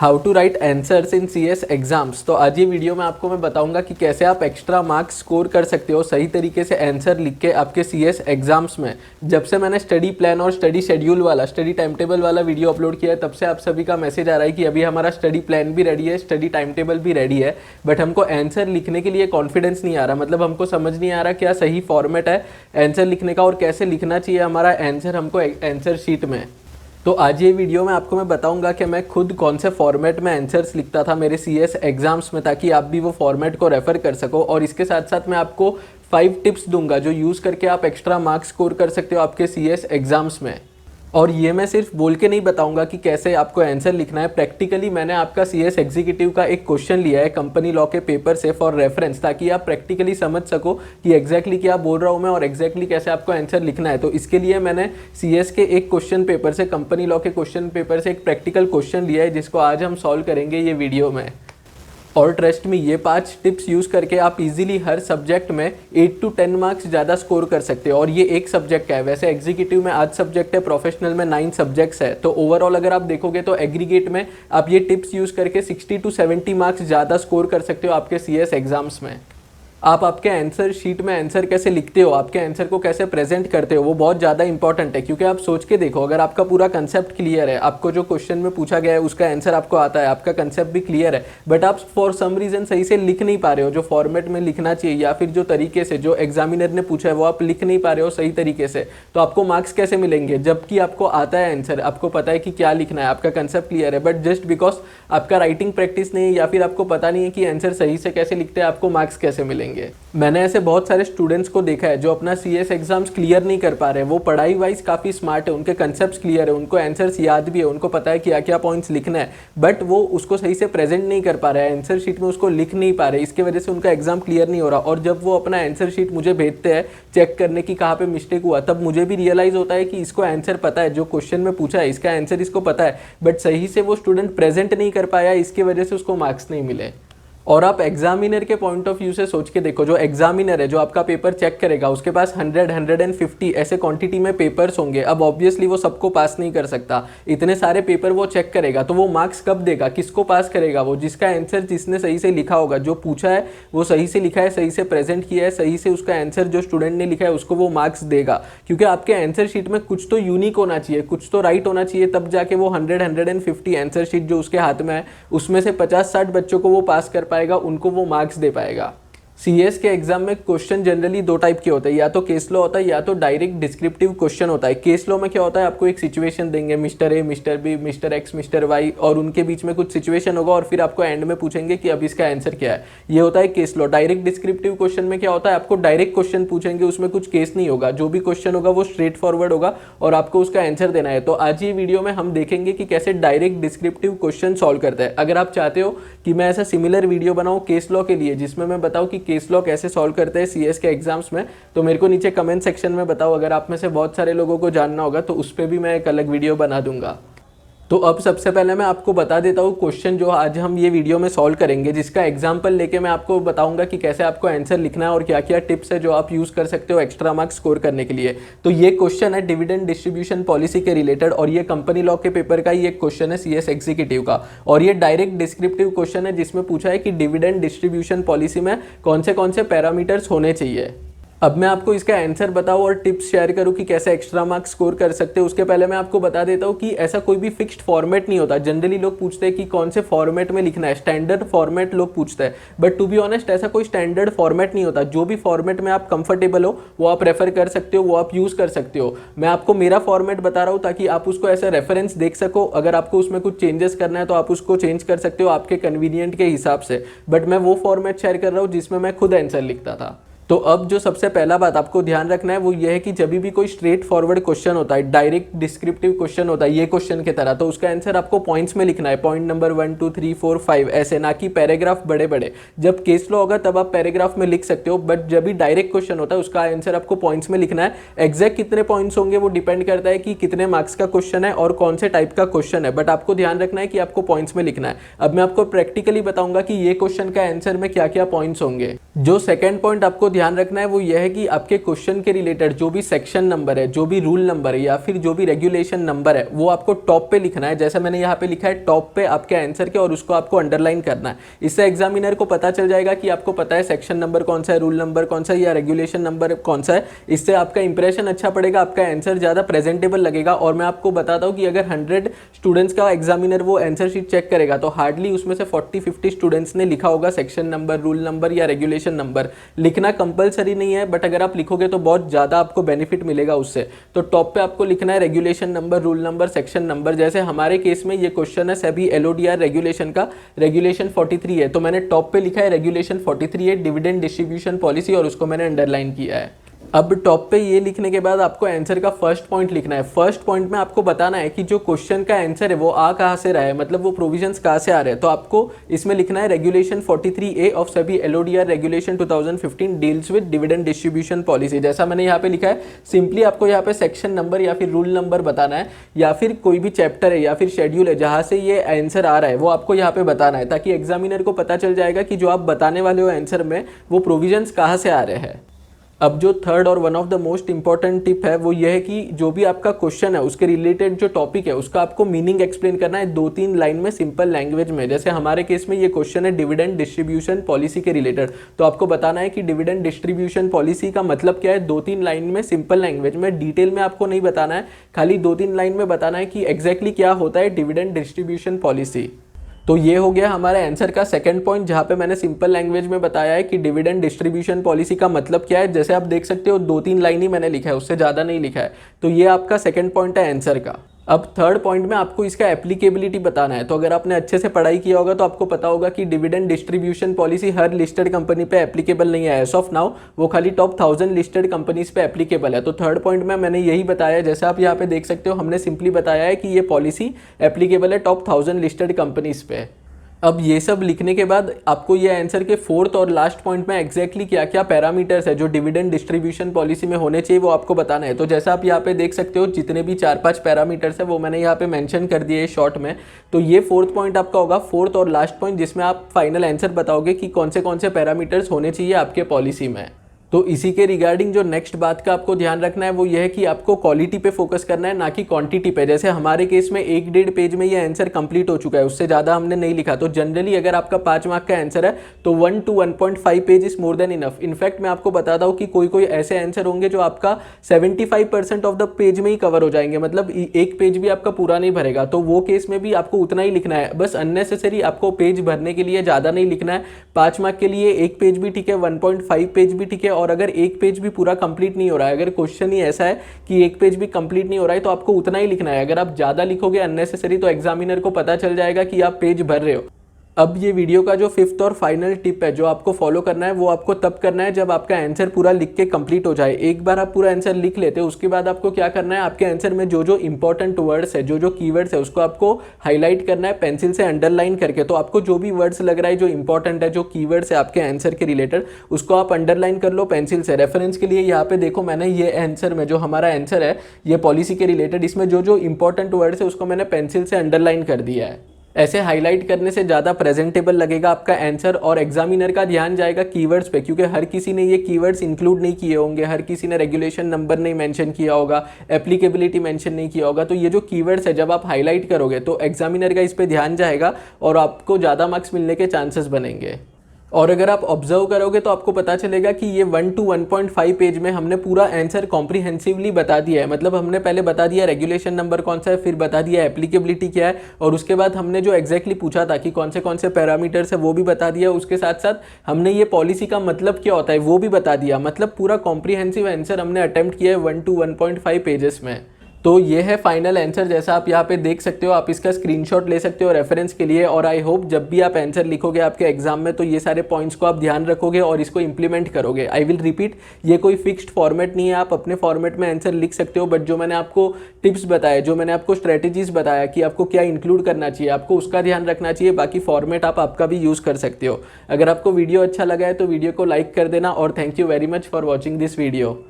How to write answers in CS exams. तो आज ये वीडियो में आपको मैं बताऊंगा कि कैसे आप एक्स्ट्रा मार्क्स स्कोर कर सकते हो सही तरीके से आंसर लिख के आपके सीएस एग्जाम्स में। जब से मैंने स्टडी प्लान और स्टडी शेड्यूल वाला स्टडी टाइम टेबल वाला वीडियो अपलोड किया है तब से आप सभी का मैसेज आ रहा है कि अभी हमारा स्टडी प्लान भी रेडी है, स्टडी टाइम टेबल भी रेडी है, बट हमको आंसर लिखने के लिए कॉन्फिडेंस नहीं आ रहा। मतलब हमको समझ नहीं आ रहा क्या सही फॉर्मेट है आंसर लिखने का और कैसे लिखना चाहिए हमारा आंसर हमको आंसर शीट में। तो आज ये वीडियो में आपको मैं बताऊंगा कि मैं खुद कौन से फॉर्मेट में आंसर्स लिखता था मेरे सीएस एग्जाम्स में, ताकि आप भी वो फॉर्मेट को रेफर कर सको। और इसके साथ साथ मैं आपको 5 टिप्स दूंगा जो यूज़ करके आप एक्स्ट्रा मार्क्स स्कोर कर सकते हो आपके सीएस एग्जाम्स में। और ये मैं सिर्फ बोल के नहीं बताऊंगा कि कैसे आपको आंसर लिखना है, प्रैक्टिकली मैंने आपका सीएस एग्जीक्यूटिव का एक क्वेश्चन लिया है कंपनी लॉ के पेपर से फॉर रेफरेंस, ताकि आप प्रैक्टिकली समझ सको कि एग्जैक्टली क्या बोल रहा हूँ मैं और एग्जैक्टली कैसे आपको आंसर लिखना है। तो इसके लिए मैंने सीएस के एक क्वेश्चन पेपर से, कंपनी लॉ के क्वेश्चन पेपर से एक प्रैक्टिकल क्वेश्चन लिया है जिसको आज हम सॉल्व करेंगे ये वीडियो में। और ट्रस्ट में ये 5 टिप्स यूज़ करके आप इजीली हर सब्जेक्ट में 8 to 10 मार्क्स ज़्यादा स्कोर कर सकते हो। और ये एक सब्जेक्ट का है, वैसे एग्जीक्यूटिव में 8 सब्जेक्ट है, प्रोफेशनल में 9 सब्जेक्ट्स है। तो ओवरऑल अगर आप देखोगे तो एग्रीगेट में आप ये टिप्स यूज़ करके 60 to 70 मार्क्स ज़्यादा स्कोर कर सकते हो आपके सीएस एग्जाम्स में। आप आपके आंसर शीट में आंसर कैसे लिखते हो, आपके आंसर को कैसे प्रेजेंट करते हो, वो बहुत ज़्यादा इंपॉर्टेंट है। क्योंकि आप सोच के देखो, अगर आपका पूरा कंसेप्ट क्लियर है, आपको जो क्वेश्चन में पूछा गया है उसका आंसर आपको आता है, आपका कंसेप्ट भी क्लियर है, बट आप फॉर सम रीज़न सही से लिख नहीं पा रहे हो जो फॉर्मेट में लिखना चाहिए, या फिर जो तरीके से जो एग्जामिनर ने पूछा है वो आप लिख नहीं पा रहे हो सही तरीके से, तो आपको मार्क्स कैसे मिलेंगे? जबकि आपको आता है आंसर, आपको पता है कि क्या लिखना है, आपका कंसेप्ट क्लियर है, बट जस्ट बिकॉज आपका राइटिंग प्रैक्टिस नहीं है या फिर आपको पता नहीं है कि आंसर सही से कैसे लिखते हैं, आपको मार्क्स कैसे मिलेंगे? मैंने ऐसे बहुत सारे स्टूडेंट्स को देखा है जो अपना सीएस एग्जाम्स क्लियर नहीं कर पा रहे हैं। वो पढ़ाई वाइज काफ़ी स्मार्ट है, उनके कंसेप्ट्स क्लियर है, उनको आंसर्स याद भी है, उनको पता है क्या क्या पॉइंट्स लिखना है, बट वो उसको सही से प्रेजेंट नहीं कर पा रहे हैं, आंसर शीट में उसको लिख नहीं पा रहे, इसके वजह से उनका एग्जाम क्लियर नहीं हो रहा। और जब वो अपना आंसर शीट मुझे भेजते हैं चेक करने की कहाँ पे मिस्टेक हुआ, तब मुझे भी रियलाइज़ होता है कि इसको आंसर पता है, जो क्वेश्चन में पूछा है इसका आंसर इसको पता है, बट सही से वो स्टूडेंट प्रेजेंट नहीं कर पाया, इसके वजह से उसको मार्क्स नहीं मिले। और आप एग्जामिनर के पॉइंट ऑफ व्यू से सोच के देखो, जो एग्जामिनर है जो आपका पेपर चेक करेगा उसके पास 100-150 ऐसे क्वांटिटी में पेपर्स होंगे। अब ऑब्वियसली वो सबको पास नहीं कर सकता, इतने सारे पेपर वो चेक करेगा, तो वो मार्क्स कब देगा, किसको पास करेगा? वो जिसका आंसर जिसने सही से लिखा होगा, जो पूछा है वो सही से लिखा है, सही से प्रेजेंट किया है, सही से उसका आंसर जो स्टूडेंट ने लिखा है उसको वो मार्क्स देगा। क्योंकि आपके आंसर शीट में कुछ तो यूनिक होना चाहिए, कुछ तो राइट होना चाहिए, तब जाके वो 100-150 आंसर शीट जो उसके हाथ में है उसमें से 50-60 बच्चों को वो पास कर पाएगा, उनको वो मार्क्स दे पाएगा। सीएस के एग्जाम में क्वेश्चन जनरली 2 टाइप के होते हैं, या तो केस लॉ होता है या तो डायरेक्ट डिस्क्रिप्टिव क्वेश्चन होता है। केस लॉ में क्या होता है, आपको एक सिचुएशन देंगे, mister A, mister B, mister X, mister Y, और उनके बीच में कुछ सिचुएशन होगा और फिर आपको एंड में पूछेंगे कि अब इसका आंसर क्या है। ये होता है case law. Direct descriptive question में क्या होता है, आपको डायरेक्ट क्वेश्चन पूछेंगे, उसमें कुछ केस नहीं होगा, जो भी क्वेश्चन होगा वो स्ट्रेट फॉरवर्ड होगा और आपको उसका आंसर देना है। तो आज ये वीडियो में हम देखेंगे कि कैसे डायरेक्ट डिस्क्रिप्टिव क्वेश्चन सॉल्व करते हैं। अगर आप चाहते हो कि मैं ऐसा सिमिलर वीडियो बनाऊँ केस लॉ के लिए जिसमें मैं बताऊँ कि केस लॉ कैसे सॉल्व करते हैं सीएस के एग्जाम्स में, तो मेरे को नीचे कमेंट सेक्शन में बताओ। अगर आप में से बहुत सारे लोगों को जानना होगा तो उस पर भी मैं एक अलग वीडियो बना दूंगा। तो अब सबसे पहले मैं आपको बता देता हूँ क्वेश्चन जो आज हम ये वीडियो में सॉल्व करेंगे, जिसका एग्जाम्पल लेके मैं आपको बताऊंगा कि कैसे आपको आंसर लिखना है और क्या क्या टिप्स है जो आप यूज़ कर सकते हो एक्स्ट्रा मार्क्स स्कोर करने के लिए। तो ये क्वेश्चन है डिविडेंड डिस्ट्रीब्यूशन पॉलिसी के रिलेटेड, और ये कंपनी लॉ के पेपर का ही एक क्वेश्चन है सीएस एग्जीक्यूटिव का। और ये डायरेक्ट डिस्क्रिप्टिव क्वेश्चन है जिसमें पूछा है कि डिविडेंड डिस्ट्रीब्यूशन पॉलिसी में कौन से पैरामीटर्स होने चाहिए। अब मैं आपको इसका आंसर बताऊं और टिप्स शेयर करूं कि कैसे एक्स्ट्रा मार्क्स स्कोर कर सकते हो, उसके पहले मैं आपको बता देता हूं कि ऐसा कोई भी फिक्स्ड फॉर्मेट नहीं होता। जनरली लोग पूछते हैं कि कौन से फॉर्मेट में लिखना है, स्टैंडर्ड फॉर्मेट लोग पूछते हैं, बट टू बी ऑनेस्ट ऐसा कोई स्टैंडर्ड फॉर्मेट नहीं होता। जो भी फॉर्मेट में आप कंफर्टेबल हो वो आप रेफर कर सकते हो, वो आप यूज़ कर सकते हो। मैं आपको मेरा फॉर्मेट बता रहा हूँ ताकि आप उसको ऐसा रेफरेंस देख सको। अगर आपको उसमें कुछ चेंजेस करना है तो आप उसको चेंज कर सकते हो आपके कन्वीनियंट के हिसाब से, बट मैं वो फॉर्मेट शेयर कर रहा हूँ जिसमें मैं खुद आंसर लिखता था। तो अब जो सबसे पहला बात आपको ध्यान रखना है वो ये है कि जब भी कोई स्ट्रेट फॉरवर्ड क्वेश्चन होता है, डायरेक्ट डिस्क्रिप्टिव क्वेश्चन होता है ये क्वेश्चन की तरह, तो उसका आंसर आपको पॉइंट्स में लिखना है, पॉइंट नंबर 1 2 3 4 5 ऐसे, ना कि पैराग्राफ बड़े बड़े। जब केस लॉ होगा तब आप पैराग्राफ में लिख सकते हो, बट जब भी डायरेक्ट क्वेश्चन होता है उसका आंसर आपको पॉइंट्स में लिखना है। एग्जैक्ट कितने पॉइंट्स होंगे वो डिपेंड करता है कि कितने मार्क्स का क्वेश्चन है और कौन से टाइप का क्वेश्चन है, बट आपको ध्यान रखना है कि आपको पॉइंट्स में लिखना है। अब मैं आपको प्रैक्टिकली बताऊंगा कि ये क्वेश्चन का आंसर में क्या क्या पॉइंट्स होंगे। जो सेकंड पॉइंट आपको ध्यान रखना है वो यह है कि आपके क्वेश्चन के रिलेटेड जो भी सेक्शन नंबर है, जो भी रूल नंबर है या फिर जो भी रेगुलेशन नंबर है वो आपको टॉप पे लिखना है। जैसे मैंने यहाँ पे लिखा है टॉप पे आपके आंसर के, और उसको आपको अंडरलाइन करना है। इससे एग्जामिनर को पता चल जाएगा कि आपको पता है सेक्शन नंबर कौन सा है, रूल नंबर कौन सा है या रेगुलेशन नंबर कौन सा है। इससे आपका इंप्रेशन अच्छा पड़ेगा, आपका आंसर ज़्यादा प्रेजेंटेबल लगेगा। और मैं आपको बताता हूँ कि अगर 100 स्टूडेंट्स का एग्जामिनर वो आंसर शीट चेक करेगा तो हार्डली उसमें से 40-50 स्टूडेंट्स ने लिखा होगा सेक्शन नंबर, रूल नंबर या रेगुलेशन नंबर। लिखना कंपलसरी नहीं है, बट अगर आप लिखोगे तो बहुत ज़्यादा आपको बेनिफिट मिलेगा उससे। तो टॉप पे आपको लिखना है regulation number, rule number, section number. जैसे हमारे केस में ये क्वेश्चन है सभी एलओडीआर रेगुलेशन का, रेगुलेशन 43 है, तो मैंने टॉप पे लिखा है रेगुलेशन 43 है, डिविडेंड डिस्ट्रीब्यूशन पॉलिसी, और उसको मैंने अंडरलाइन किया है। अब टॉप पे ये लिखने के बाद आपको आंसर का फर्स्ट पॉइंट लिखना है। फर्स्ट पॉइंट में आपको बताना है कि जो क्वेश्चन का आंसर है वो आ कहाँ से रहा है, मतलब वो प्रोविजंस कहाँ से आ रहे हैं। तो आपको इसमें लिखना है रेगुलेशन 43A ऑफ सभी LODR regulation 2015 deals with dividend distribution policy. जैसा मैंने यहाँ पे लिखा है, सिंपली आपको यहाँ पे सेक्शन नंबर या फिर रूल नंबर बताना है, या फिर कोई भी चैप्टर है या फिर शेड्यूल है जहाँ से ये आंसर आ रहा है वो आपको यहाँ पे बताना है, ताकि एग्जामिनर को पता चल जाएगा कि जो आप बताने वाले हो आंसर में वो प्रोविजंस कहाँ से आ रहे हैं। अब जो थर्ड और one of the most important tip है वो ये है कि जो भी आपका क्वेश्चन है उसके रिलेटेड जो टॉपिक है उसका आपको मीनिंग एक्सप्लेन करना है 2-3 लाइन में सिंपल लैंग्वेज में। जैसे हमारे केस में ये क्वेश्चन है डिविडेंड डिस्ट्रीब्यूशन पॉलिसी के रिलेटेड, तो आपको बताना है कि डिविडेंड डिस्ट्रीब्यूशन पॉलिसी का मतलब क्या है 2-3 लाइन में सिंपल लैंग्वेज में। डिटेल में आपको नहीं बताना है, खाली 2-3 लाइन में बताना है कि एग्जैक्टली क्या होता है डिविडेंड डिस्ट्रीब्यूशन पॉलिसी। तो ये हो गया हमारे आंसर का सेकंड पॉइंट, जहाँ पे मैंने सिंपल लैंग्वेज में बताया है कि डिविडेंड डिस्ट्रीब्यूशन पॉलिसी का मतलब क्या है। जैसे आप देख सकते हो 2-3 लाइन ही मैंने लिखा है, उससे ज़्यादा नहीं लिखा है। तो ये आपका सेकंड पॉइंट है आंसर का। अब थर्ड पॉइंट में आपको इसका एप्लीकेबिलिटी बताना है। तो अगर आपने अच्छे से पढ़ाई किया होगा तो आपको पता होगा कि डिविडेंड डिस्ट्रीब्यूशन पॉलिसी हर लिस्टेड कंपनी पे एप्लीकेबल नहीं है एज ऑफ नाउ, वो खाली टॉप 1000 लिस्टेड कंपनीज पे एप्लीकेबल है। तो थर्ड पॉइंट में मैंने यही बताया, जैसे आप यहाँ पे देख सकते हो हमने सिंपली बताया है कि ये पॉलिसी एप्लीकेबल है टॉप 1000 लिस्टेड कंपनीज पे। अब ये सब लिखने के बाद आपको ये आंसर के फोर्थ और लास्ट पॉइंट में एग्जैक्टली क्या क्या पैरामीटर्स है जो डिविडेंड डिस्ट्रीब्यूशन पॉलिसी में होने चाहिए वो आपको बताना है। तो जैसा आप यहाँ पे देख सकते हो जितने भी 4-5 पैरामीटर्स है वो मैंने यहाँ पे मेंशन कर दिए शॉर्ट में। तो ये फोर्थ पॉइंट आपका होगा, फोर्थ और लास्ट पॉइंट, जिसमें आप फाइनल आंसर बताओगे कि कौन से पैरामीटर्स होने चाहिए आपके पॉलिसी में। तो इसी के रिगार्डिंग जो नेक्स्ट बात का आपको ध्यान रखना है वो ये है कि आपको क्वालिटी पे फोकस करना है, ना कि क्वांटिटी पे। जैसे हमारे केस में 1-1.5 पेज में ये आंसर कंप्लीट हो चुका है, उससे ज़्यादा हमने नहीं लिखा। तो जनरली अगर आपका 5 मार्क का आंसर है तो 1 to 1.5 page is more than enough. In fact मैं आपको बताता हूँ कि कोई ऐसे आंसर होंगे जो आपका 75% ऑफ द पेज में ही कवर हो जाएंगे, मतलब एक पेज भी आपका पूरा नहीं भरेगा। तो वो केस में भी आपको उतना ही लिखना है, बस अननेसेसरी आपको पेज भरने के लिए ज़्यादा नहीं लिखना है। 5 मार्क के लिए 1 पेज भी ठीक है, 1.5 पेज भी ठीक है। और अगर 1 पेज भी पूरा कंप्लीट नहीं हो रहा है, अगर क्वेश्चन ही ऐसा है कि 1 पेज भी कंप्लीट नहीं हो रहा है, तो आपको उतना ही लिखना है। अगर आप ज़्यादा लिखोगे अननेसेसरी तो एग्जामिनर को पता चल जाएगा कि आप पेज भर रहे हो। अब ये वीडियो का जो फिफ्थ और फाइनल टिप है जो आपको फॉलो करना है वो आपको तब करना है जब आपका आंसर पूरा लिख के कंप्लीट हो जाए। एक बार आप पूरा आंसर लिख लेते हो उसके बाद आपको क्या करना है, आपके आंसर में जो जो इंपॉर्टेंट वर्ड्स है, जो जो कीवर्ड्स है, उसको आपको हाईलाइट करना है पेंसिल से अंडरलाइन करके। तो आपको जो भी वर्ड्स लग रहा है जो इंपॉर्टेंट है, जो कीवर्ड्स है आपके आंसर के रिलेटेड, उसको आप अंडरलाइन कर लो पेंसिल से। रेफरेंस के लिए यहाँ पे देखो मैंने ये आंसर में जो हमारा आंसर है ये पॉलिसी के रिलेटेड, इसमें जो जो इंपॉर्टेंट वर्ड्स है उसको मैंने पेंसिल से अंडरलाइन कर दिया है। ऐसे हाईलाइट करने से ज़्यादा प्रेजेंटेबल लगेगा आपका आंसर और एग्जामिनर का ध्यान जाएगा कीवर्ड्स पे, क्योंकि हर किसी ने ये कीवर्ड्स इंक्लूड नहीं किए होंगे, हर किसी ने रेगुलेशन नंबर नहीं मेंशन किया होगा, एप्लीकेबिलिटी मेंशन नहीं किया होगा। तो ये जो कीवर्ड्स है जब आप हाईलाइट करोगे तो एग्जामिनर का इस पर ध्यान जाएगा और आपको ज़्यादा मार्क्स मिलने के चांसेस बनेंगे। और अगर आप ऑब्जर्व करोगे तो आपको पता चलेगा कि ये 1 to 1.5 पेज में हमने पूरा आंसर कॉम्प्रिहेंसिवली बता दिया है। मतलब हमने पहले बता दिया रेगुलेशन नंबर कौन सा है, फिर बता दिया एप्लीकेबिलिटी क्या है, और उसके बाद हमने जो एग्जैक्टली पूछा था कि कौन से पैरामीटर्स है वो भी बता दिया। उसके साथ साथ हमने ये पॉलिसी का मतलब क्या होता है वो भी बता दिया। मतलब पूरा कॉम्प्रिहेंसिव आंसर हमने अटेम्प्ट किया है 1 to 1.5 पेजेस में। तो ये है फाइनल आंसर, जैसा आप यहाँ पे देख सकते हो। आप इसका स्क्रीनशॉट ले सकते हो रेफरेंस के लिए। और आई होप जब भी आप आंसर लिखोगे आपके एग्जाम में तो ये सारे पॉइंट्स को आप ध्यान रखोगे और इसको इंप्लीमेंट करोगे। आई विल रिपीट, ये कोई फिक्स्ड फॉर्मेट नहीं है, आप अपने फॉर्मेट में आंसर लिख सकते हो। बट जो मैंने आपको टिप्स बताए, जो मैंने आपको स्ट्रेटेजीज बताया कि आपको क्या इंक्लूड करना चाहिए, आपको उसका ध्यान रखना चाहिए। बाकी फॉर्मेट आप आपका भी यूज़ कर सकते हो। अगर आपको वीडियो अच्छा लगा है तो वीडियो को लाइक कर देना और thank you very much for watching this video.